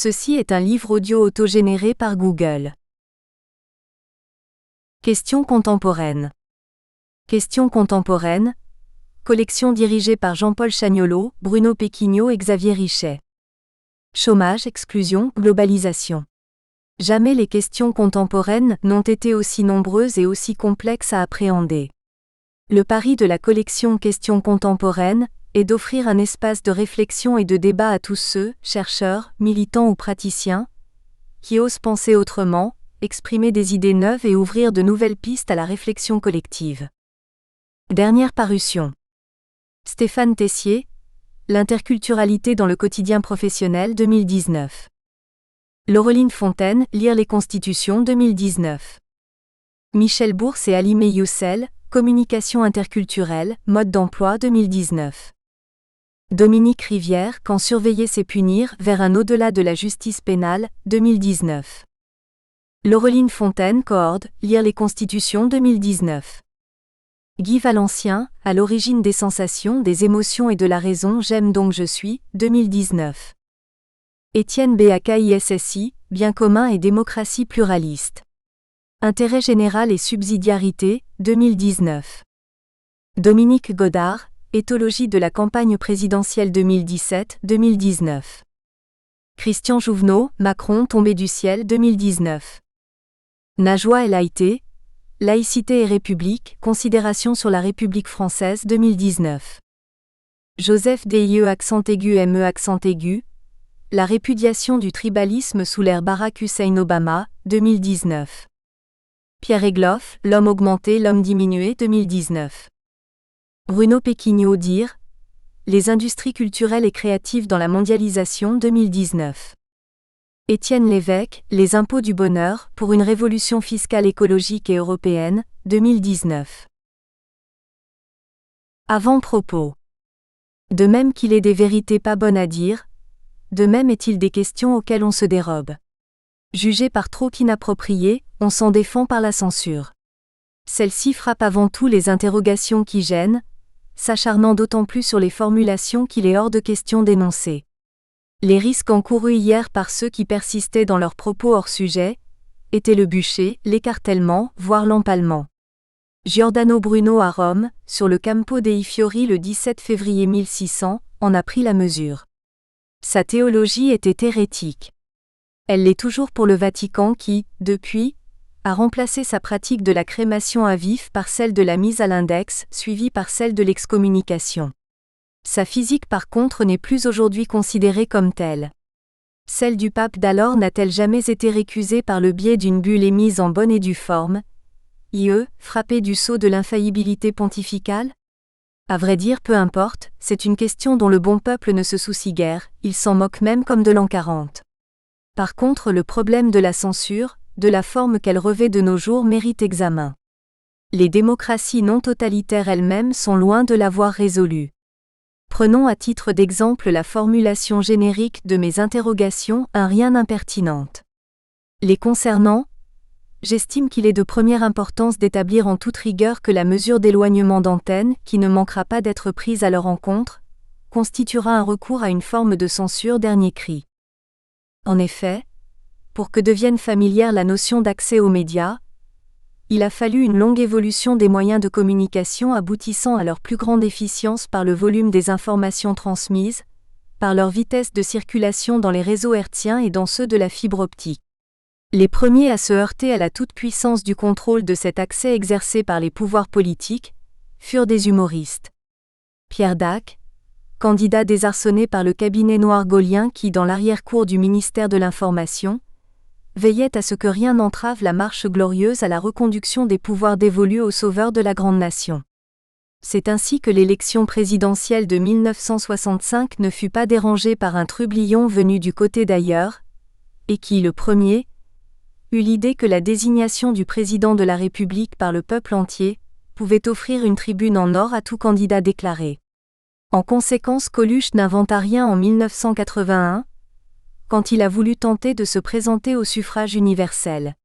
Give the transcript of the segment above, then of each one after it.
Ceci est un livre audio autogénéré par Google. Questions contemporaines. Questions contemporaines. Collection dirigée par Jean-Paul Chagnolot, Bruno Péquignot et Xavier Richet. Chômage, exclusion, globalisation. Jamais les questions contemporaines n'ont été aussi nombreuses et aussi complexes à appréhender. Le pari de la collection Questions contemporaines est d'offrir un espace de réflexion et de débat à tous ceux, chercheurs, militants ou praticiens, qui osent penser autrement, exprimer des idées neuves et ouvrir de nouvelles pistes à la réflexion collective. Dernière parution. Stéphane Tessier, L'interculturalité dans le quotidien professionnel 2019. Laureline Fontaine, Lire les constitutions 2019. Michel Bourse et Halimé Youssel, Communication interculturelle, mode d'emploi 2019. Dominique Rivière, Quand surveiller c'est punir, vers un au-delà de la justice pénale, 2019. Laureline Fontaine coorde, Lire les constitutions 2019. Guy Valencien, À l'origine des sensations, des émotions et de la raison, J'aime donc je suis, 2019. Étienne BAKISSI, Bien commun et démocratie pluraliste. Intérêt général et subsidiarité, 2019. Dominique Godard, Éthologie de la campagne présidentielle 2017-2019. Christian Jouvenot, Macron tombé du ciel 2019. Najwa El Haïté, Laïcité et République, Considération sur la République française 2019. Joseph DIE accent aigu ME accent aigu, La répudiation du tribalisme sous l'ère Barack Hussein Obama, 2019. Pierre Egloff, L'homme augmenté, l'homme diminué 2019. Bruno Péquignot Dire, Les industries culturelles et créatives dans la mondialisation 2019. Étienne Lévesque, Les impôts du bonheur, pour une révolution fiscale écologique et européenne, 2019. Avant-propos. De même qu'il est des vérités pas bonnes à dire, de même est-il des questions auxquelles on se dérobe. Jugées par trop inappropriées, on s'en défend par la censure. Celle-ci frappe avant tout les interrogations qui gênent, s'acharnant d'autant plus sur les formulations qu'il est hors de question d'énoncer. Les risques encourus hier par ceux qui persistaient dans leurs propos hors sujet étaient le bûcher, l'écartèlement, voire l'empalement. Giordano Bruno à Rome, sur le Campo dei Fiori le 17 février 1600, en a pris la mesure. Sa théologie était hérétique. Elle l'est toujours pour le Vatican qui, depuis, a remplacé sa pratique de la crémation à vif par celle de la mise à l'index, suivie par celle de l'excommunication. Sa physique par contre n'est plus aujourd'hui considérée comme telle. Celle du pape d'alors n'a-t-elle jamais été récusée par le biais d'une bulle émise en bonne et due forme, frappée du sceau de l'infaillibilité pontificale ? À vrai dire, peu importe, c'est une question dont le bon peuple ne se soucie guère, il s'en moque même comme de l'an 40. Par contre, le problème de la censure, de la forme qu'elle revêt de nos jours mérite examen. Les démocraties non totalitaires elles-mêmes sont loin de l'avoir résolu. Prenons à titre d'exemple la formulation générique de mes interrogations, un rien impertinente. Les concernant, j'estime qu'il est de première importance d'établir en toute rigueur que la mesure d'éloignement d'antenne, qui ne manquera pas d'être prise à leur encontre, constituera un recours à une forme de censure dernier cri. En effet, pour que devienne familière la notion d'accès aux médias, il a fallu une longue évolution des moyens de communication aboutissant à leur plus grande efficience par le volume des informations transmises, par leur vitesse de circulation dans les réseaux hertziens et dans ceux de la fibre optique. Les premiers à se heurter à la toute-puissance du contrôle de cet accès exercé par les pouvoirs politiques furent des humoristes. Pierre Dac, candidat désarçonné par le cabinet noir-gaulien qui, dans l'arrière-cour du ministère de l'Information, veillait à ce que rien n'entrave la marche glorieuse à la reconduction des pouvoirs dévolus aux sauveurs de la grande nation. C'est ainsi que l'élection présidentielle de 1965 ne fut pas dérangée par un trublion venu du côté d'ailleurs, et qui, le premier, eut l'idée que la désignation du président de la République par le peuple entier pouvait offrir une tribune en or à tout candidat déclaré. En conséquence, Coluche n'inventa rien en 1981, quand il a voulu tenter de se présenter au suffrage universel.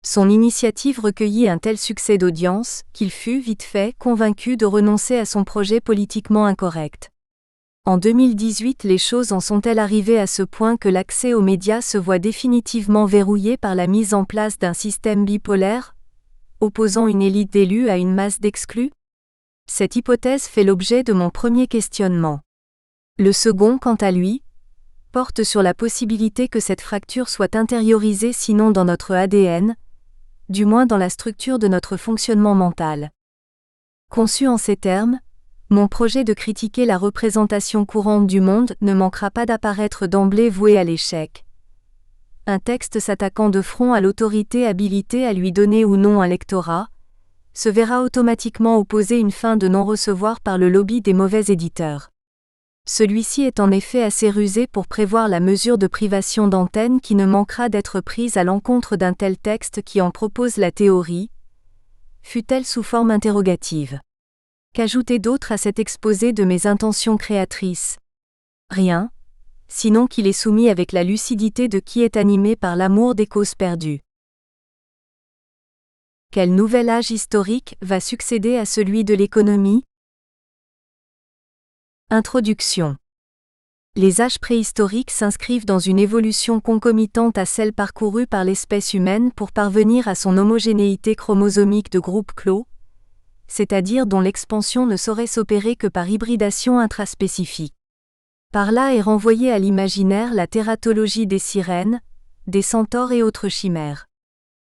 Son initiative recueillit un tel succès d'audience qu'il fut, vite fait, convaincu de renoncer à son projet politiquement incorrect. En 2018, les choses en sont-elles arrivées à ce point que l'accès aux médias se voit définitivement verrouillé par la mise en place d'un système bipolaire, opposant une élite d'élus à une masse d'exclus? Cette hypothèse fait l'objet de mon premier questionnement. Le second, quant à lui, porte sur la possibilité que cette fracture soit intériorisée sinon dans notre ADN, du moins dans la structure de notre fonctionnement mental. Conçu en ces termes, mon projet de critiquer la représentation courante du monde ne manquera pas d'apparaître d'emblée voué à l'échec. Un texte s'attaquant de front à l'autorité habilitée à lui donner ou non un lectorat, se verra automatiquement opposer une fin de non-recevoir par le lobby des mauvais éditeurs. Celui-ci est en effet assez rusé pour prévoir la mesure de privation d'antenne qui ne manquera d'être prise à l'encontre d'un tel texte qui en propose la théorie, fût-elle sous forme interrogative. Qu'ajouter d'autre à cet exposé de mes intentions créatrices? Rien, sinon qu'il est soumis avec la lucidité de qui est animé par l'amour des causes perdues. Quel nouvel âge historique va succéder à celui de l'économie? Introduction. Les âges préhistoriques s'inscrivent dans une évolution concomitante à celle parcourue par l'espèce humaine pour parvenir à son homogénéité chromosomique de groupe clos, c'est-à-dire dont l'expansion ne saurait s'opérer que par hybridation intraspécifique. Par là est renvoyée à l'imaginaire la tératologie des sirènes, des centaures et autres chimères.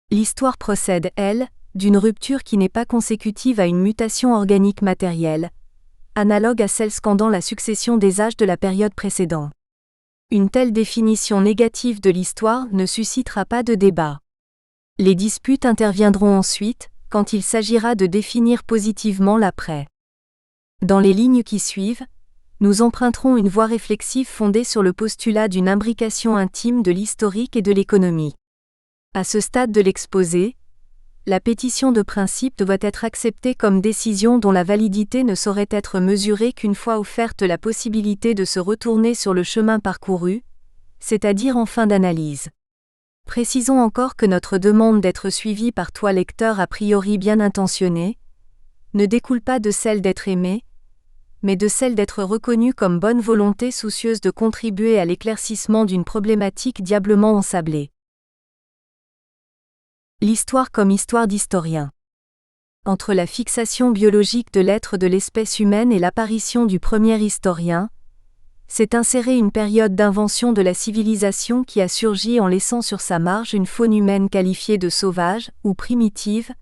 L'histoire procède, elle, d'une rupture qui n'est pas consécutive à une mutation organique matérielle, analogue à celle scandant la succession des âges de la période précédente. Une telle définition négative de l'histoire ne suscitera pas de débat. Les disputes interviendront ensuite, quand il s'agira de définir positivement l'après. Dans les lignes qui suivent, nous emprunterons une voie réflexive fondée sur le postulat d'une imbrication intime de l'historique et de l'économie. À ce stade de l'exposé, la pétition de principe doit être acceptée comme décision dont la validité ne saurait être mesurée qu'une fois offerte la possibilité de se retourner sur le chemin parcouru, c'est-à-dire en fin d'analyse. Précisons encore que notre demande d'être suivi par toi lecteur a priori bien intentionné, ne découle pas de celle d'être aimé, mais de celle d'être reconnu comme bonne volonté soucieuse de contribuer à l'éclaircissement d'une problématique diablement ensablée. L'histoire comme histoire d'historien. Entre la fixation biologique de l'être de l'espèce humaine et l'apparition du premier historien, s'est insérée une période d'invention de la civilisation qui a surgi en laissant sur sa marge une faune humaine qualifiée de sauvage ou primitive,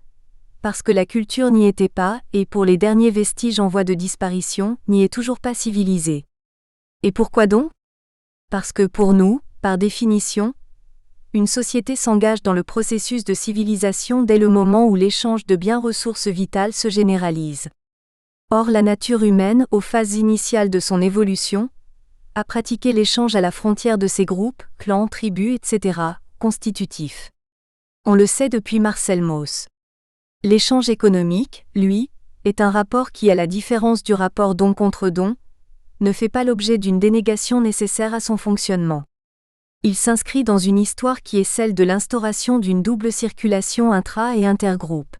parce que la culture n'y était pas et pour les derniers vestiges en voie de disparition, n'y est toujours pas civilisée. Et pourquoi donc? Parce que pour nous, par définition, une société s'engage dans le processus de civilisation dès le moment où l'échange de biens ressources vitales se généralise. Or la nature humaine, aux phases initiales de son évolution, a pratiqué l'échange à la frontière de ses groupes, clans, tribus, etc., constitutifs. On le sait depuis Marcel Mauss. L'échange économique, lui, est un rapport qui, à la différence du rapport don contre don, ne fait pas l'objet d'une dénégation nécessaire à son fonctionnement. Il s'inscrit dans une histoire qui est celle de l'instauration d'une double circulation intra- et intergroupe.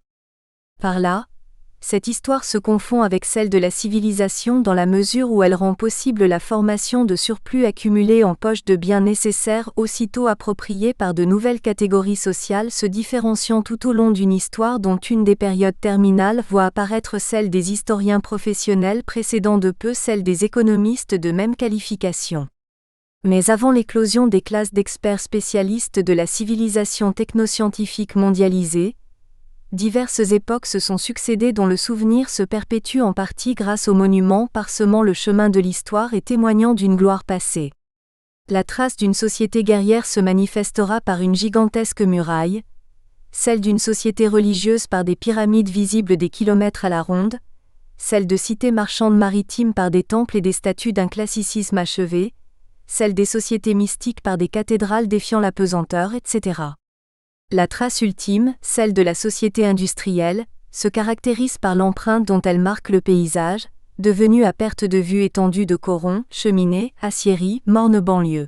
Par là, cette histoire se confond avec celle de la civilisation dans la mesure où elle rend possible la formation de surplus accumulés en poche de biens nécessaires aussitôt appropriés par de nouvelles catégories sociales se différenciant tout au long d'une histoire dont une des périodes terminales voit apparaître celle des historiens professionnels précédant de peu celle des économistes de même qualification. Mais avant l'éclosion des classes d'experts spécialistes de la civilisation technoscientifique mondialisée, diverses époques se sont succédées dont le souvenir se perpétue en partie grâce aux monuments parsemant le chemin de l'histoire et témoignant d'une gloire passée. La trace d'une société guerrière se manifestera par une gigantesque muraille, celle d'une société religieuse par des pyramides visibles des kilomètres à la ronde, celle de cités marchandes maritimes par des temples et des statues d'un classicisme achevé, celle des sociétés mystiques par des cathédrales défiant la pesanteur, etc. La trace ultime, celle de la société industrielle, se caractérise par l'empreinte dont elle marque le paysage, devenu à perte de vue étendue de corons, cheminées, aciéries, mornes banlieues.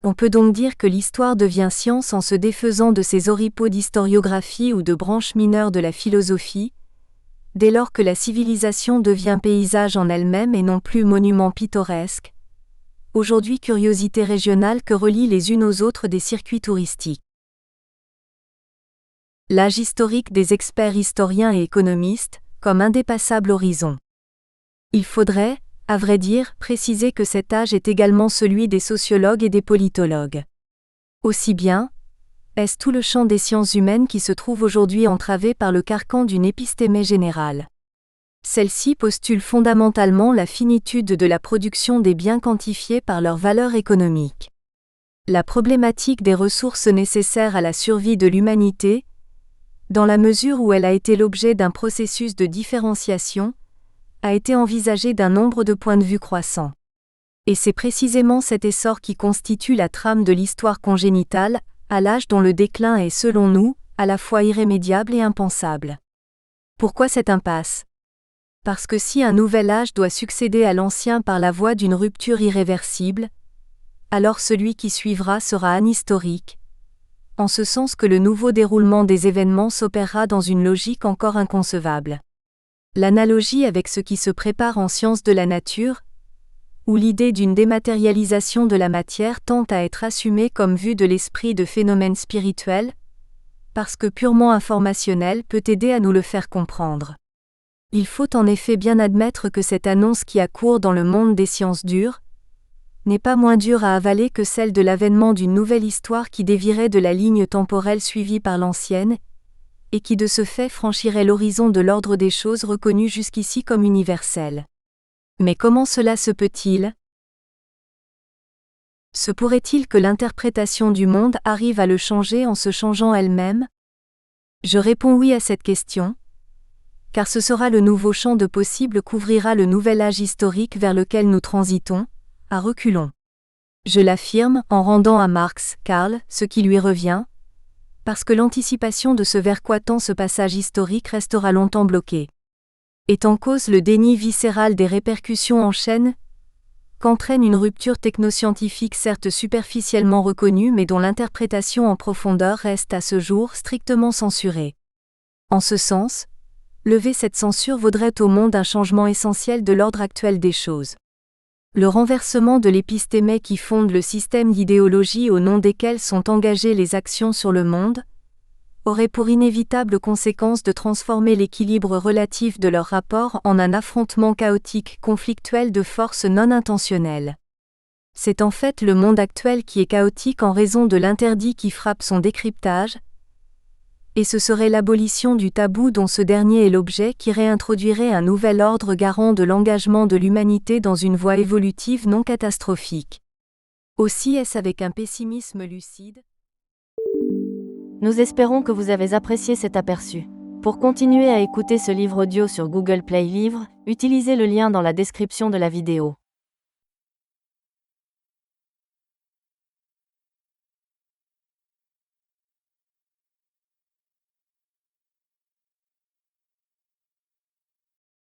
On peut donc dire que l'histoire devient science en se défaisant de ses oripeaux d'historiographie ou de branches mineures de la philosophie, dès lors que la civilisation devient paysage en elle-même et non plus monument pittoresque, aujourd'hui curiosité régionale que relient les unes aux autres des circuits touristiques. L'âge historique des experts historiens et économistes, comme indépassable horizon. Il faudrait, à vrai dire, préciser que cet âge est également celui des sociologues et des politologues. Aussi bien, est-ce tout le champ des sciences humaines qui se trouve aujourd'hui entravé par le carcan d'une épistémée générale. Celle-ci postule fondamentalement la finitude de la production des biens quantifiés par leur valeur économique. La problématique des ressources nécessaires à la survie de l'humanité, dans la mesure où elle a été l'objet d'un processus de différenciation, a été envisagée d'un nombre de points de vue croissants. Et c'est précisément cet essor qui constitue la trame de l'histoire congénitale, à l'âge dont le déclin est selon nous, à la fois irrémédiable et impensable. Pourquoi cette impasse ? Parce que si un nouvel âge doit succéder à l'ancien par la voie d'une rupture irréversible, alors celui qui suivra sera anhistorique, en ce sens que le nouveau déroulement des événements s'opérera dans une logique encore inconcevable. L'analogie avec ce qui se prépare en sciences de la nature, où l'idée d'une dématérialisation de la matière tend à être assumée comme vue de l'esprit de phénomènes spirituels, parce que purement informationnel peut aider à nous le faire comprendre. Il faut en effet bien admettre que cette annonce qui a cours dans le monde des sciences dures n'est pas moins dure à avaler que celle de l'avènement d'une nouvelle histoire qui dévierait de la ligne temporelle suivie par l'ancienne, et qui de ce fait franchirait l'horizon de l'ordre des choses reconnu jusqu'ici comme universel. Mais comment cela se peut-il ? Se pourrait-il que l'interprétation du monde arrive à le changer en se changeant elle-même ? Je réponds oui à cette question, car ce sera le nouveau champ de possible qu'ouvrira le nouvel âge historique vers lequel nous transitons, à reculons. Je l'affirme en rendant à Marx, Karl, ce qui lui revient, parce que l'anticipation de ce vers quoi tend ce passage historique restera longtemps bloquée. Est en cause le déni viscéral des répercussions en chaîne qu'entraîne une rupture technoscientifique certes superficiellement reconnue mais dont l'interprétation en profondeur reste à ce jour strictement censurée. En ce sens, lever cette censure vaudrait au monde un changement essentiel de l'ordre actuel des choses. Le renversement de l'épistémée qui fonde le système d'idéologie au nom desquelles sont engagées les actions sur le monde, aurait pour inévitable conséquence de transformer l'équilibre relatif de leurs rapports en un affrontement chaotique conflictuel de forces non intentionnelles. C'est en fait le monde actuel qui est chaotique en raison de l'interdit qui frappe son décryptage, et ce serait l'abolition du tabou dont ce dernier est l'objet qui réintroduirait un nouvel ordre garant de l'engagement de l'humanité dans une voie évolutive non catastrophique. Aussi est-ce avec un pessimisme lucide. Nous espérons que vous avez apprécié cet aperçu. Pour continuer à écouter ce livre audio sur Google Play Livres, utilisez le lien dans la description de la vidéo.